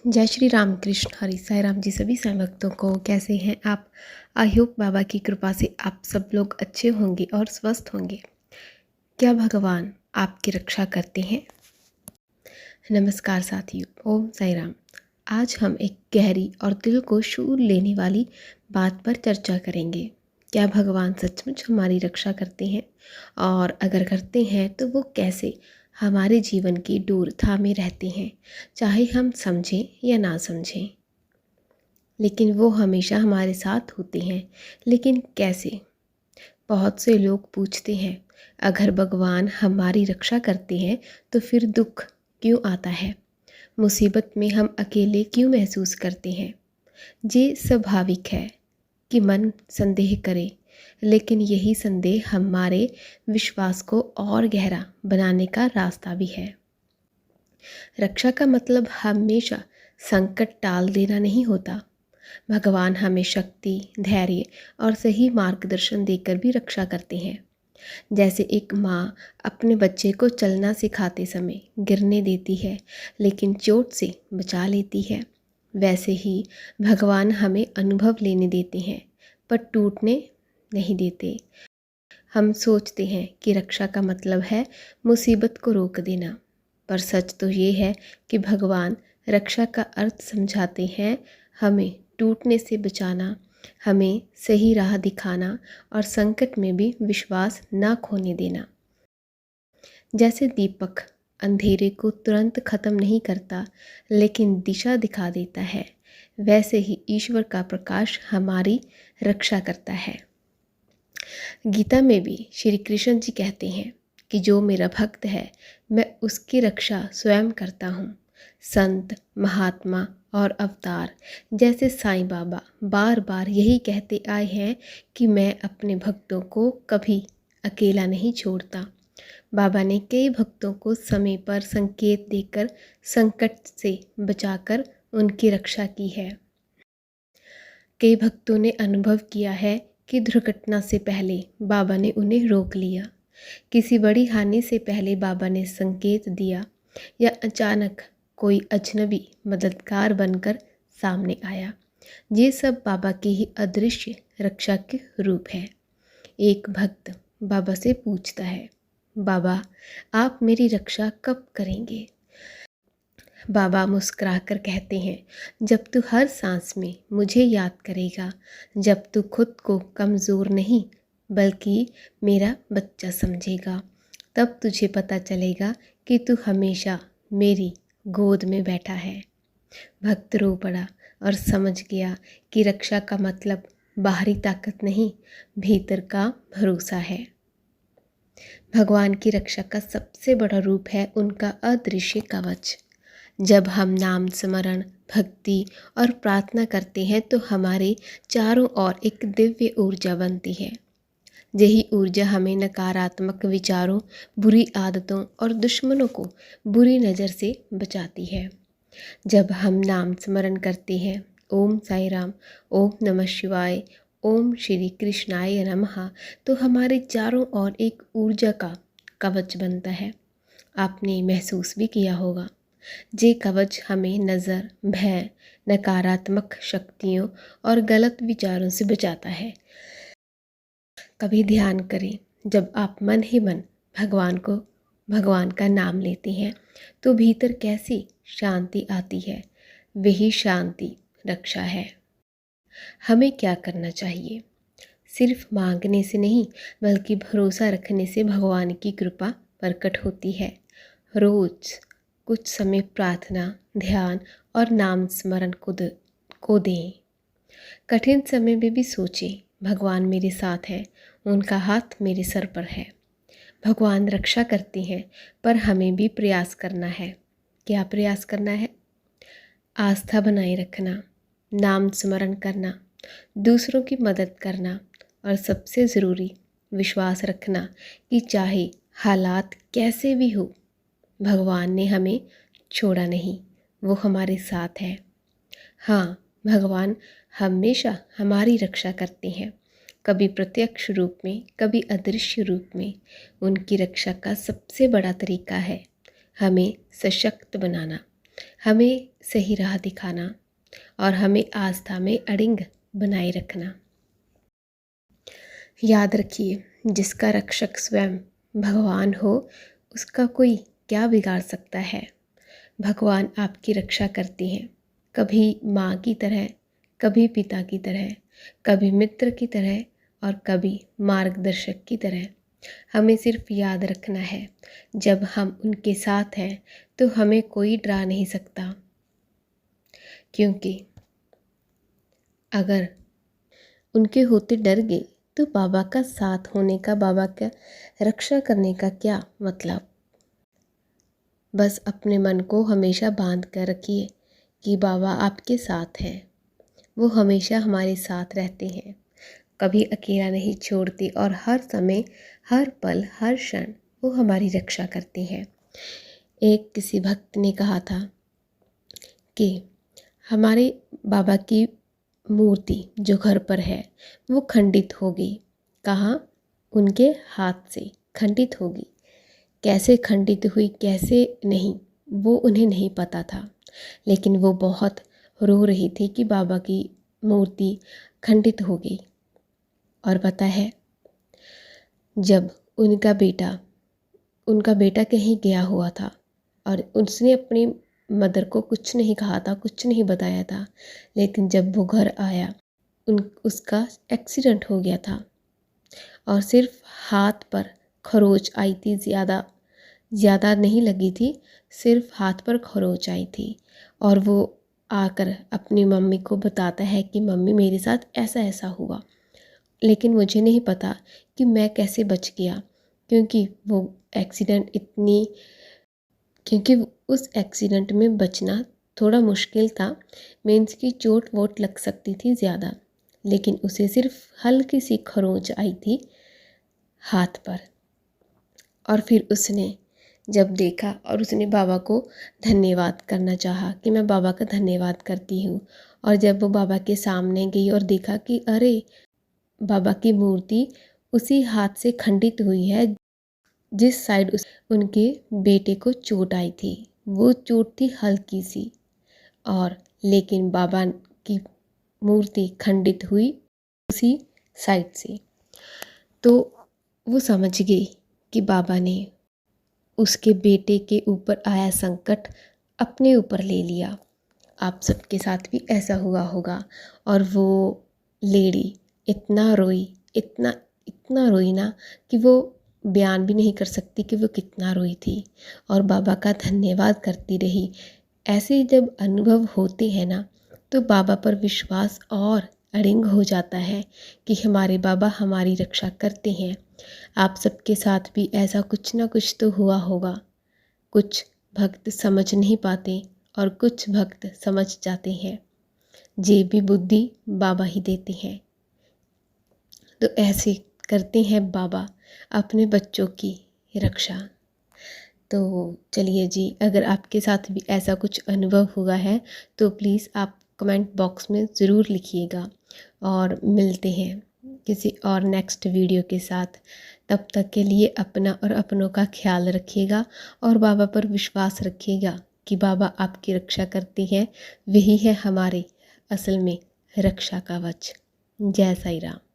जय श्री राम कृष्ण हरि साई राम जी। सभी साईं भक्तों को कैसे हैं आप। आई होप बाबा की कृपा से आप सब लोग अच्छे होंगे और स्वस्थ होंगे। क्या भगवान आपकी रक्षा करते हैं। नमस्कार साथियों, ओम साई राम। आज हम एक गहरी और दिल को छू लेने वाली बात पर चर्चा करेंगे। क्या भगवान सचमुच हमारी रक्षा करते हैं, और अगर करते हैं तो वो कैसे हमारे जीवन की डोर थामे रहते हैं, चाहे हम समझें या ना समझें। लेकिन वो हमेशा हमारे साथ होते हैं। लेकिन कैसे? बहुत से लोग पूछते हैं, अगर भगवान हमारी रक्षा करते हैं तो फिर दुख क्यों आता है, मुसीबत में हम अकेले क्यों महसूस करते हैं। ये स्वाभाविक है कि मन संदेह करे, लेकिन यही संदेह हमारे विश्वास को और गहरा बनाने का रास्ता भी है। रक्षा का मतलब हमेशा संकट टाल देना नहीं होता। भगवान हमें शक्ति, धैर्य और सही मार्गदर्शन देकर भी रक्षा करते हैं। जैसे एक माँ अपने बच्चे को चलना सिखाते समय गिरने देती है, लेकिन चोट से बचा लेती है, वैसे ही भगवान हमें अनुभव लेने देते हैं, पर टूटने नहीं देते। हम सोचते हैं कि रक्षा का मतलब है मुसीबत को रोक देना, पर सच तो ये है कि भगवान रक्षा का अर्थ समझाते हैं हमें टूटने से बचाना, हमें सही राह दिखाना और संकट में भी विश्वास ना खोने देना। जैसे दीपक अंधेरे को तुरंत खत्म नहीं करता, लेकिन दिशा दिखा देता है, वैसे ही ईश्वर का प्रकाश हमारी रक्षा करता है। गीता में भी श्री कृष्ण जी कहते हैं कि जो मेरा भक्त है मैं उसकी रक्षा स्वयं करता हूँ। संत, महात्मा और अवतार जैसे साईं बाबा बार बार यही कहते आए हैं कि मैं अपने भक्तों को कभी अकेला नहीं छोड़ता। बाबा ने कई भक्तों को समय पर संकेत देकर संकट से बचाकर उनकी रक्षा की है। कई भक्तों ने अनुभव किया है कि दुर्घटना से पहले बाबा ने उन्हें रोक लिया, किसी बड़ी हानि से पहले बाबा ने संकेत दिया, या अचानक कोई अजनबी मददगार बनकर सामने आया। ये सब बाबा के ही अदृश्य रक्षा के रूप है। एक भक्त बाबा से पूछता है, बाबा आप मेरी रक्षा कब करेंगे। बाबा मुस्कुराकर कहते हैं, जब तू हर सांस में मुझे याद करेगा, जब तू खुद को कमज़ोर नहीं बल्कि मेरा बच्चा समझेगा, तब तुझे पता चलेगा कि तू हमेशा मेरी गोद में बैठा है। भक्त रो पड़ा और समझ गया कि रक्षा का मतलब बाहरी ताकत नहीं, भीतर का भरोसा है। भगवान की रक्षा का सबसे बड़ा रूप है उनका अदृश्य कवच। जब हम नाम स्मरण, भक्ति और प्रार्थना करते हैं तो हमारे चारों ओर एक दिव्य ऊर्जा बनती है। यही ऊर्जा हमें नकारात्मक विचारों, बुरी आदतों और दुश्मनों को बुरी नज़र से बचाती है। जब हम नाम स्मरण करते हैं, ओम साई राम, ओम नमः शिवाय, ओम श्री कृष्णाय नमः, तो हमारे चारों ओर एक ऊर्जा का कवच बनता है। आपने महसूस भी किया होगा, ये कवच हमें नज़र, भय, नकारात्मक शक्तियों और गलत विचारों से बचाता है। कभी ध्यान करें, जब आप मन ही मन भगवान का नाम लेते हैं तो भीतर कैसी शांति आती है। वही शांति रक्षा है। हमें क्या करना चाहिए? सिर्फ मांगने से नहीं, बल्कि भरोसा रखने से भगवान की कृपा प्रकट होती है। रोज़ कुछ समय प्रार्थना, ध्यान और नाम स्मरण को दें। कठिन समय में भी सोचें, भगवान मेरे साथ है, उनका हाथ मेरे सर पर है। भगवान रक्षा करते हैं, पर हमें भी प्रयास करना है। क्या प्रयास करना है? आस्था बनाए रखना, नाम स्मरण करना, दूसरों की मदद करना, और सबसे ज़रूरी विश्वास रखना कि चाहे हालात कैसे भी हो, भगवान ने हमें छोड़ा नहीं, वो हमारे साथ है। हाँ, भगवान हमेशा हमारी रक्षा करते हैं, कभी प्रत्यक्ष रूप में, कभी अदृश्य रूप में। उनकी रक्षा का सबसे बड़ा तरीका है हमें सशक्त बनाना, हमें सही राह दिखाना और हमें आस्था में अड़िंग बनाए रखना। याद रखिए, जिसका रक्षक स्वयं भगवान हो उसका कोई क्या बिगाड़ सकता है। भगवान आपकी रक्षा करते हैं, कभी माँ की तरह, कभी पिता की तरह, कभी मित्र की तरह और कभी मार्गदर्शक की तरह। हमें सिर्फ याद रखना है, जब हम उनके साथ हैं तो हमें कोई डरा नहीं सकता, क्योंकि अगर उनके होते डर गए तो बाबा का साथ होने का, बाबा का रक्षा करने का क्या मतलब। बस अपने मन को हमेशा बांध कर रखिए कि बाबा आपके साथ हैं, वो हमेशा हमारे साथ रहते हैं, कभी अकेला नहीं छोड़ते और हर समय, हर पल, हर क्षण वो हमारी रक्षा करते हैं। एक किसी भक्त ने कहा था कि हमारे बाबा की मूर्ति जो घर पर है वो खंडित हो गई। कहाँ? उनके हाथ से खंडित हो गई। कैसे खंडित हुई, कैसे नहीं, वो उन्हें नहीं पता था, लेकिन वो बहुत रो रही थी कि बाबा की मूर्ति खंडित हो गई। और पता है, जब उनका बेटा कहीं गया हुआ था और उसने अपनी मदर को कुछ नहीं कहा था, कुछ नहीं बताया था, लेकिन जब वो घर आया उसका एक्सीडेंट हो गया था और सिर्फ हाथ पर खरोच आई थी, ज़्यादा नहीं लगी थी, सिर्फ हाथ पर खरोच आई थी। और वो आकर अपनी मम्मी को बताता है कि मम्मी मेरे साथ ऐसा ऐसा हुआ, लेकिन मुझे नहीं पता कि मैं कैसे बच गया, क्योंकि उस एक्सीडेंट में बचना थोड़ा मुश्किल था। मीन्स की चोट वोट लग सकती थी ज़्यादा, लेकिन उसे सिर्फ हल्की सी खरोंच आई थी हाथ पर। और फिर उसने जब देखा और उसने बाबा को धन्यवाद करना चाहा कि मैं बाबा का धन्यवाद करती हूँ। और जब वो बाबा के सामने गई और देखा कि अरे, बाबा की मूर्ति उसी हाथ से खंडित हुई है जिस साइड उनके बेटे को चोट आई थी। वो चोट थी हल्की सी, और लेकिन बाबा की मूर्ति खंडित हुई उसी साइड से। तो वो समझ गई कि बाबा ने उसके बेटे के ऊपर आया संकट अपने ऊपर ले लिया। आप सबके साथ भी ऐसा हुआ होगा। और वो लेडी इतना रोई, इतना रोई ना कि वो बयान भी नहीं कर सकती कि वो कितना रोई थी, और बाबा का धन्यवाद करती रही। ऐसे जब अनुभव होते हैं ना, तो बाबा पर विश्वास और अड़िंग हो जाता है कि हमारे बाबा हमारी रक्षा करते हैं। आप सबके साथ भी ऐसा कुछ ना कुछ तो हुआ होगा। कुछ भक्त समझ नहीं पाते और कुछ भक्त समझ जाते हैं। जे भी बुद्धि बाबा ही देते हैं। तो ऐसे करते हैं बाबा अपने बच्चों की रक्षा। तो चलिए जी, अगर आपके साथ भी ऐसा कुछ अनुभव हुआ है तो प्लीज़ आप कमेंट बॉक्स में ज़रूर लिखिएगा। और मिलते हैं किसी और नेक्स्ट वीडियो के साथ। तब तक के लिए अपना और अपनों का ख्याल रखिएगा और बाबा पर विश्वास रखिएगा कि बाबा आपकी रक्षा करते हैं। वही है हमारे असल में रक्षा कवच। जय साईं राम।